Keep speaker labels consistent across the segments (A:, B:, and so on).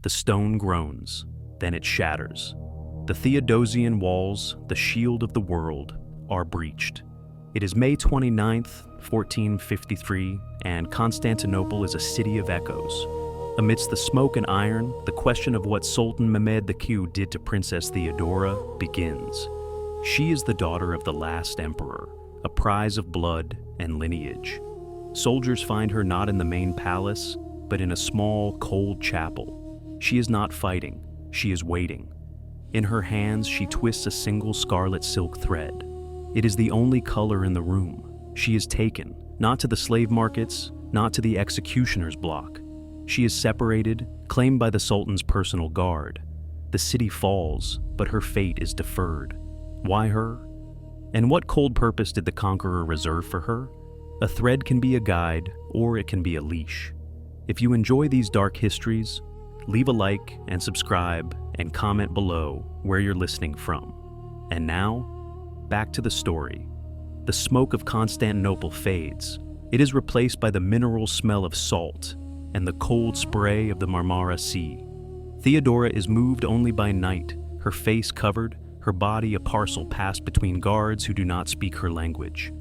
A: The stone groans, then it shatters. The Theodosian walls, the shield of the world, are breached. It is May 29th, 1453, and Constantinople is a city of echoes. Amidst the smoke and iron, the question of what Sultan Mehmed II did to Princess Theodora begins. She is the daughter of the last emperor, a prize of blood and lineage. Soldiers find her not in the main palace, but in a small, cold chapel. She is not fighting, she is waiting. In her hands, she twists a single scarlet silk thread. It is the only color in the room. She is taken, not to the slave markets, not to the executioner's block. She is separated, claimed by the Sultan's personal guard. The city falls, but her fate is deferred. Why her? And what cold purpose did the conqueror reserve for her? A thread can be a guide, or it can be a leash. If you enjoy these dark histories, leave a like and subscribe and comment below where you're listening from. And now, back to the story. The smoke of Constantinople fades. It is replaced by the mineral smell of salt and the cold spray of the Marmara Sea. Theodora is moved only by night, her face covered, her body a parcel passed between guards who do not speak her language.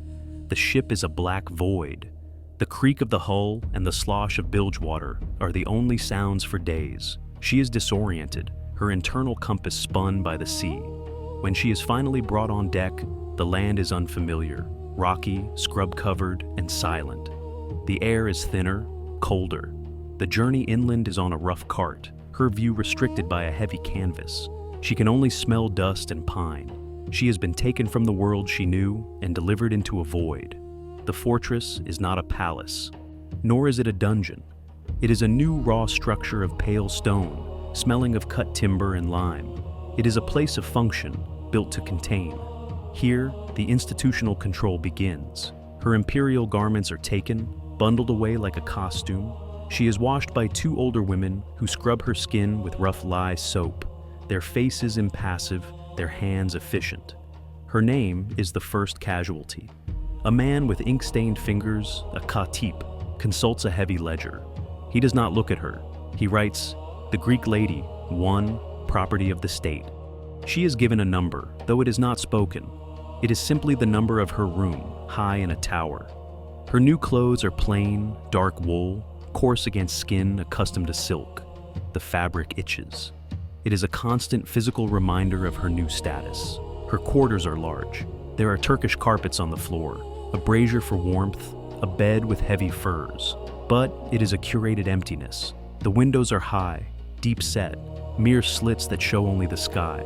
A: The ship is a black void. The creak of the hull and the slosh of bilge water are the only sounds for days. She is disoriented, her internal compass spun by the sea. When she is finally brought on deck, the land is unfamiliar, rocky, scrub-covered, and silent. The air is thinner, colder. The journey inland is on a rough cart, her view restricted by a heavy canvas. She can only smell dust and pine. She has been taken from the world she knew and delivered into a void. The fortress is not a palace, nor is it a dungeon. It is a new raw structure of pale stone, smelling of cut timber and lime. It is a place of function, built to contain. Here, the institutional control begins. Her imperial garments are taken, bundled away like a costume. She is washed by two older women who scrub her skin with rough lye soap, their faces impassive, their hands efficient. Her name is the first casualty. A man with ink-stained fingers, a khatib, consults a heavy ledger. He does not look at her. He writes, "The Greek lady, 1, property of the state." She is given a number, though it is not spoken. It is simply the number of her room, high in a tower. Her new clothes are plain, dark wool, coarse against skin accustomed to silk. The fabric itches. It is a constant physical reminder of her new status. Her quarters are large. There are Turkish carpets on the floor, a brazier for warmth, a bed with heavy furs. But it is a curated emptiness. The windows are high, deep set, mere slits that show only the sky.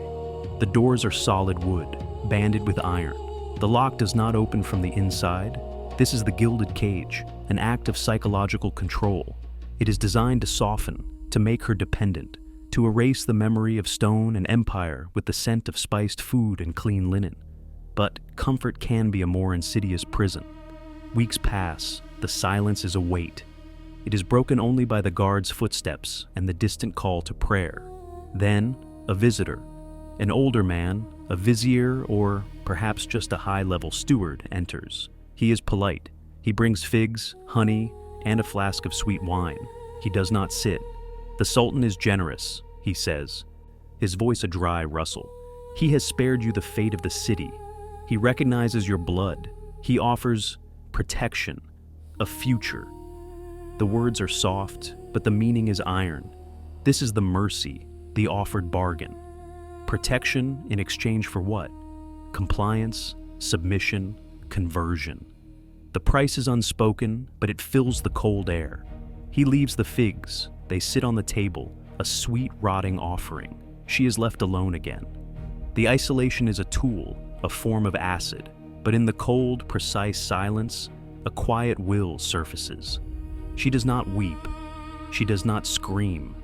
A: The doors are solid wood, banded with iron. The lock does not open from the inside. This is the gilded cage, an act of psychological control. It is designed to soften, to make her dependent, to erase the memory of stone and empire with the scent of spiced food and clean linen. But comfort can be a more insidious prison. Weeks pass, the silence is a weight. It is broken only by the guard's footsteps and the distant call to prayer. Then, a visitor, an older man, a vizier, or perhaps just a high-level steward, enters. He is polite. He brings figs, honey, and a flask of sweet wine. He does not sit. "The Sultan is generous," he says, his voice a dry rustle. "He has spared you the fate of the city. He recognizes your blood. He offers protection, a future." The words are soft, but the meaning is iron. This is the mercy, the offered bargain. Protection in exchange for what? Compliance, submission, conversion. The price is unspoken, but it fills the cold air. He leaves the figs. They sit on the table, a sweet, rotting offering. She is left alone again. The isolation is a tool, a form of acid, but in the cold, precise silence, a quiet will surfaces. She does not weep. She does not scream.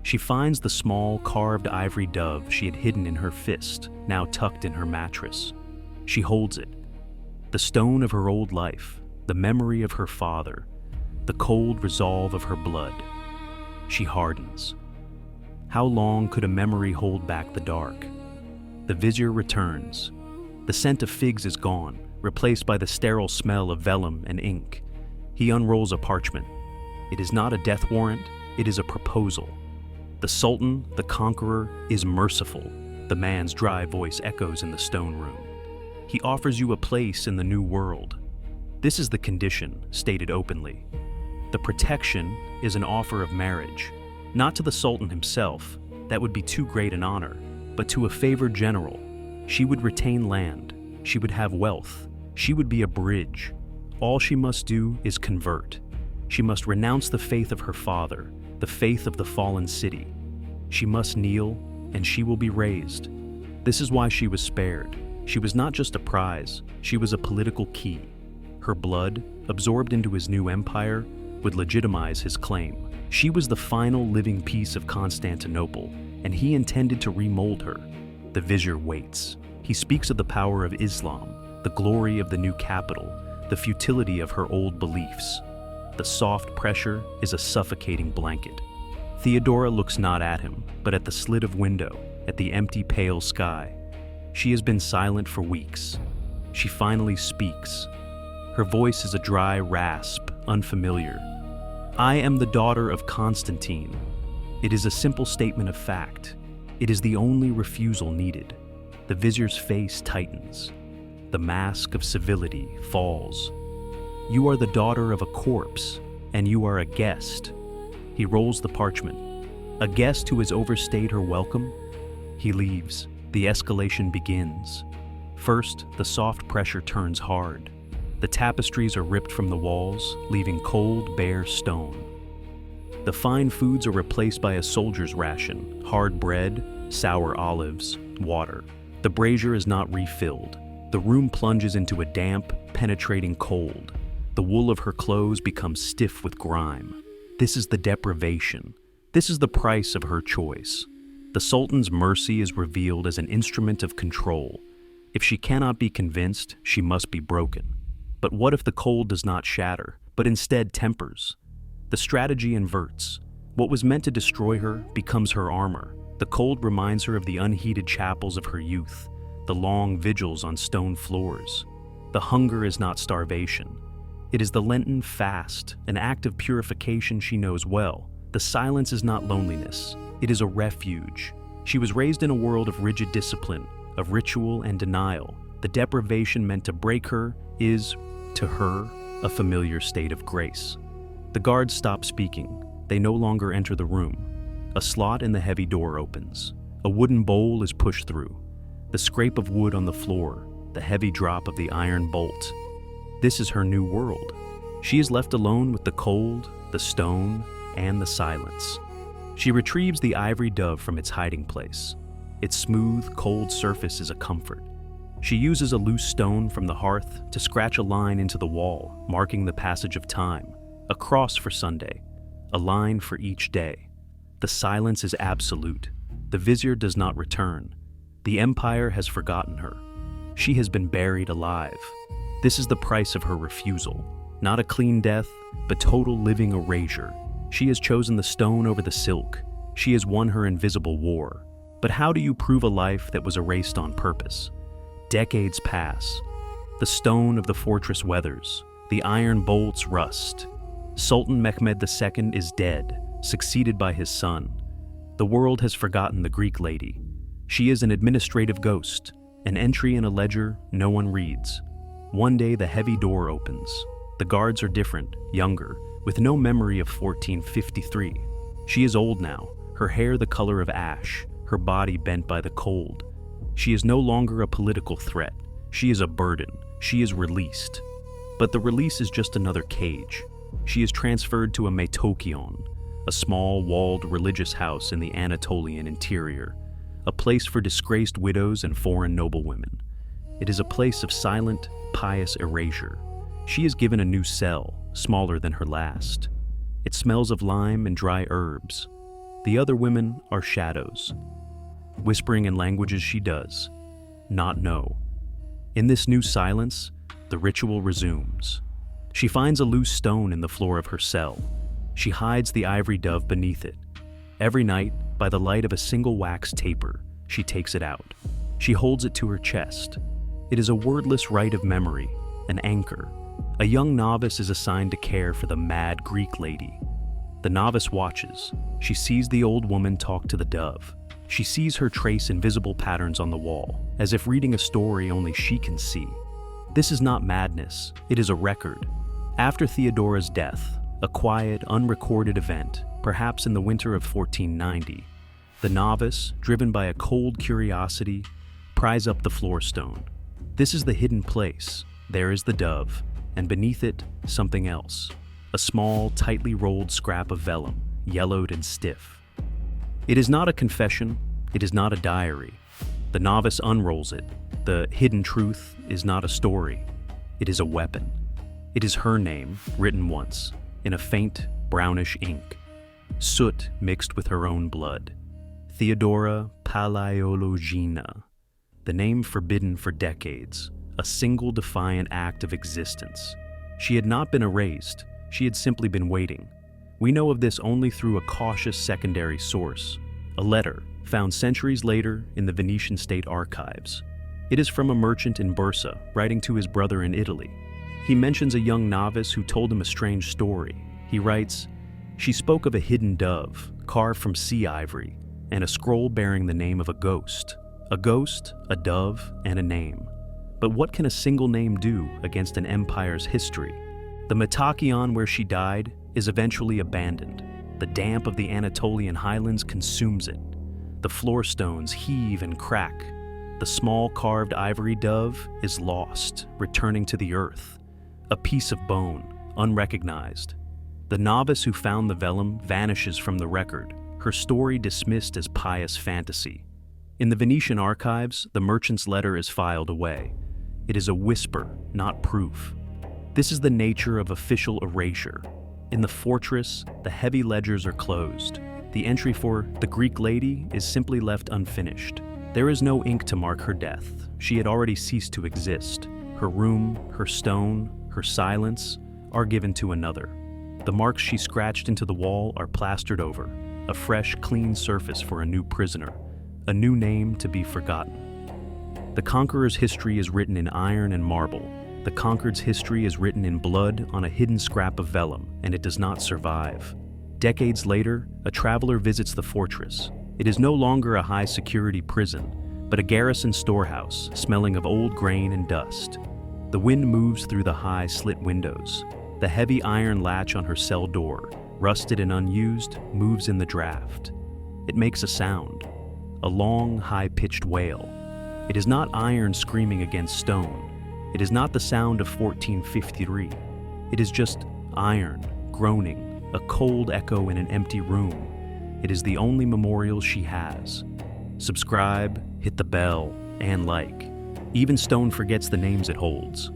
A: She finds the small, carved ivory dove she had hidden in her fist, now tucked in her mattress. She holds it. The stone of her old life, the memory of her father, the cold resolve of her blood. She hardens. How long could a memory hold back the dark? The vizier returns. The scent of figs is gone, replaced by the sterile smell of vellum and ink. He unrolls a parchment. It is not a death warrant, it is a proposal. The Sultan, the conqueror, is merciful. The man's dry voice echoes in the stone room. He offers you a place in the new world. This is the condition, stated openly. The protection is an offer of marriage, not to the Sultan himself, that would be too great an honor, but to a favored general. She would retain land, she would have wealth, she would be a bridge. All she must do is convert. She must renounce the faith of her father, the faith of the fallen city. She must kneel, and she will be raised. This is why she was spared. She was not just a prize, she was a political key. Her blood, absorbed into his new empire, would legitimize his claim. She was the final living piece of Constantinople, and he intended to remold her. The vizier waits. He speaks of the power of Islam, the glory of the new capital, the futility of her old beliefs. The soft pressure is a suffocating blanket. Theodora looks not at him, but at the slit of window, at the empty pale sky. She has been silent for weeks. She finally speaks. Her voice is a dry rasp, unfamiliar. I am the daughter of Constantine. It is a simple statement of fact. It is the only refusal needed. The vizier's face tightens. The mask of civility falls. You are the daughter of a corpse, and you are a guest. He rolls the parchment. A guest who has overstayed her welcome? He leaves. The escalation begins. First, the soft pressure turns hard. The tapestries are ripped from the walls, leaving cold, bare stone. The fine foods are replaced by a soldier's ration: hard bread, sour olives, water. The brazier is not refilled. The room plunges into a damp, penetrating cold. The wool of her clothes becomes stiff with grime. This is the deprivation. This is the price of her choice. The Sultan's mercy is revealed as an instrument of control. If she cannot be convinced, she must be broken. But what if the cold does not shatter, but instead tempers? The strategy inverts. What was meant to destroy her becomes her armor. The cold reminds her of the unheated chapels of her youth, the long vigils on stone floors. The hunger is not starvation. It is the Lenten fast, an act of purification she knows well. The silence is not loneliness. It is a refuge. She was raised in a world of rigid discipline, of ritual and denial. The deprivation meant to break her is, to her, a familiar state of grace. The guards stop speaking. They no longer enter the room. A slot in the heavy door opens. A wooden bowl is pushed through. The scrape of wood on the floor, the heavy drop of the iron bolt. This is her new world. She is left alone with the cold, the stone, and the silence. She retrieves the ivory dove from its hiding place. Its smooth, cold surface is a comfort. She uses a loose stone from the hearth to scratch a line into the wall, marking the passage of time. A cross for Sunday, a line for each day. The silence is absolute. The vizier does not return. The empire has forgotten her. She has been buried alive. This is the price of her refusal. Not a clean death, but total living erasure. She has chosen the stone over the silk. She has won her invisible war. But how do you prove a life that was erased on purpose? Decades pass. The stone of the fortress weathers. The iron bolts rust. Sultan Mehmed II is dead, succeeded by his son. The world has forgotten the Greek lady. She is an administrative ghost, an entry in a ledger no one reads. One day the heavy door opens. The guards are different, younger, with no memory of 1453. She is old now, her hair the color of ash, her body bent by the cold. She is no longer a political threat. She is a burden. She is released. But the release is just another cage. She is transferred to a metokion, a small, walled religious house in the Anatolian interior, a place for disgraced widows and foreign noblewomen. It is a place of silent, pious erasure. She is given a new cell, smaller than her last. It smells of lime and dry herbs. The other women are shadows, whispering in languages she does not know. In this new silence, the ritual resumes. She finds a loose stone in the floor of her cell. She hides the ivory dove beneath it. Every night, by the light of a single wax taper, she takes it out. She holds it to her chest. It is a wordless rite of memory, an anchor. A young novice is assigned to care for the mad Greek lady. The novice watches. She sees the old woman talk to the dove. She sees her trace invisible patterns on the wall, as if reading a story only she can see. This is not madness, it is a record. After Theodora's death, a quiet, unrecorded event, perhaps in the winter of 1490, the novice, driven by a cold curiosity, pries up the floor stone. This is the hidden place. There is the dove, and beneath it, something else. A small, tightly rolled scrap of vellum, yellowed and stiff. It is not a confession, it is not a diary. The novice unrolls it. The hidden truth is not a story, it is a weapon. It is her name, written once, in a faint, brownish ink. Soot mixed with her own blood. Theodora Palaiologina. The name forbidden for decades, a single defiant act of existence. She had not been erased, she had simply been waiting. We know of this only through a cautious secondary source, a letter found centuries later in the Venetian state archives. It is from a merchant in Bursa writing to his brother in Italy. He mentions a young novice who told him a strange story. He writes, "She spoke of a hidden dove, carved from sea ivory, and a scroll bearing the name of a ghost. A ghost, a dove, and a name. But what can a single name do against an empire's history? The Metachion where she died is eventually abandoned. The damp of the Anatolian highlands consumes it. The floor stones heave and crack. The small carved ivory dove is lost, returning to the earth. A piece of bone, unrecognized. The novice who found the vellum vanishes from the record, her story dismissed as pious fantasy. In the Venetian archives, the merchant's letter is filed away. It is a whisper, not proof. This is the nature of official erasure. In the fortress, the heavy ledgers are closed. The entry for the Greek lady is simply left unfinished. There is no ink to mark her death. She had already ceased to exist. Her room, her stone, her silence are given to another. The marks she scratched into the wall are plastered over, a fresh, clean surface for a new prisoner, a new name to be forgotten. The conqueror's history is written in iron and marble. The conquered's history is written in blood on a hidden scrap of vellum, and it does not survive. Decades later, a traveler visits the fortress. It is no longer a high-security prison, but a garrison storehouse, smelling of old grain and dust. The wind moves through the high, slit windows. The heavy iron latch on her cell door, rusted and unused, moves in the draft. It makes a sound, a long, high-pitched wail. It is not iron screaming against stone. It is not the sound of 1453. It is just iron, groaning, a cold echo in an empty room. It is the only memorial she has. Subscribe, hit the bell, and like. Even stone forgets the names it holds.